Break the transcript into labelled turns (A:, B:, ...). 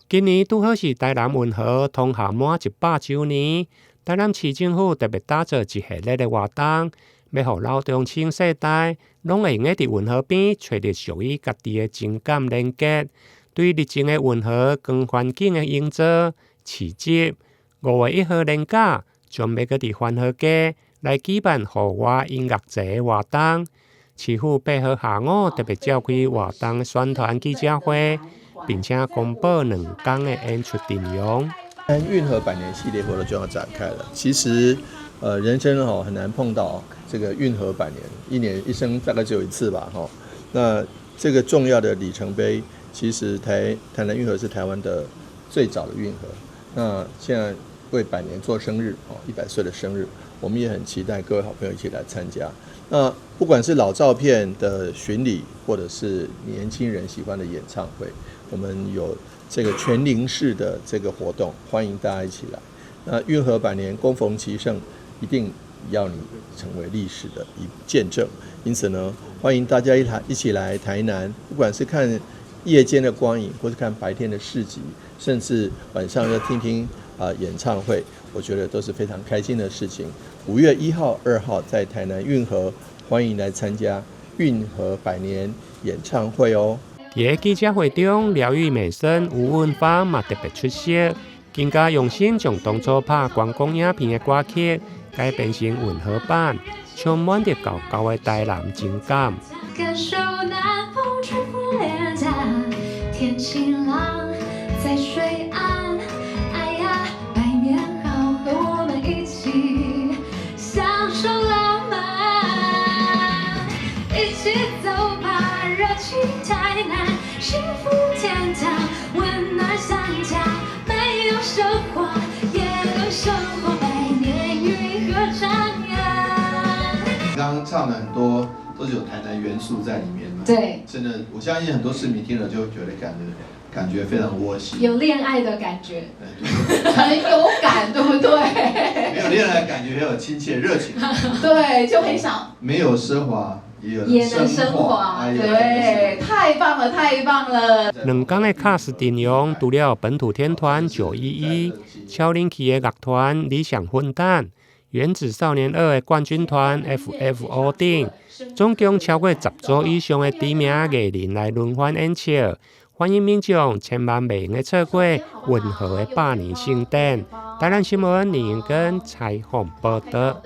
A: 今年拄好是台南運河通航滿100週年，台南市政府特別打造一系列的活動，要讓老中青世代攏會用在運河邊找到屬於家己的情感連結，對日前的運河光環境的營造、市集。5月1號連假，將要擱佇環河街來舉辦戶外音樂節的活動。市府配合下午特別召開活動宣傳記者會，並且公布2天的演出陣容。
B: 運河百年系列活動就要展開了。其實，人生很難碰到這個運河百年，一生大概只有一次吧。那這個重要的里程碑，其實台南運河是台灣的最早的運河。那現在為百年做生日，100歲的生日，我們也很期待各位好朋友一起來參加。那不管是老照片的巡禮，或者是年輕人喜歡的演唱會，我們有這個全齡式的這個活動，歡迎大家一起來。那運河百年，恭逢其盛，一定要你成為歷史的一見證。因此呢，歡迎大家一起來台南，不管是看夜間的光影，或是看白天的市集，甚至晚上要聽聽演唱會，我覺得都是非常開心的事情。5月1號、2號在台南運河，歡迎來參加運河百年演唱會哦。
A: 在記者會中，療癒美聲吳文芳嘛特別出席，更加用心將當初拍觀光影片的歌曲改編成運河版，充滿着高高的台南情感。感受南風吹拂臉頰，天晴朗在水岸，哎呀，百年好，和我們一起享受浪漫，一起走吧，熱情台南，幸福天堂，溫暖相加，沒有奢華，也有生活，百年運河徜徉。
B: 剛剛唱了很多，都是有台南元素在裡面嘛。
C: 對，
B: 真的，我相信很多市民聽了就會覺得感覺非常窩心，
C: 有戀愛的感覺，很有感，對不對？
B: 沒有戀愛的感覺，也有親切熱情，
C: 對，就很想
B: 沒有奢華，也
C: 能升華，對，太棒了，太棒了。
A: 2天的卡司陣容，除了本土天團911、超人氣的樂團理想混蛋、原子少年2的冠軍團 FF 等，總共超過10組以上的知名藝人來輪番演出，歡迎民眾千萬袂用錯過運河的百年慶典。台南新聞林榮根採訪報道。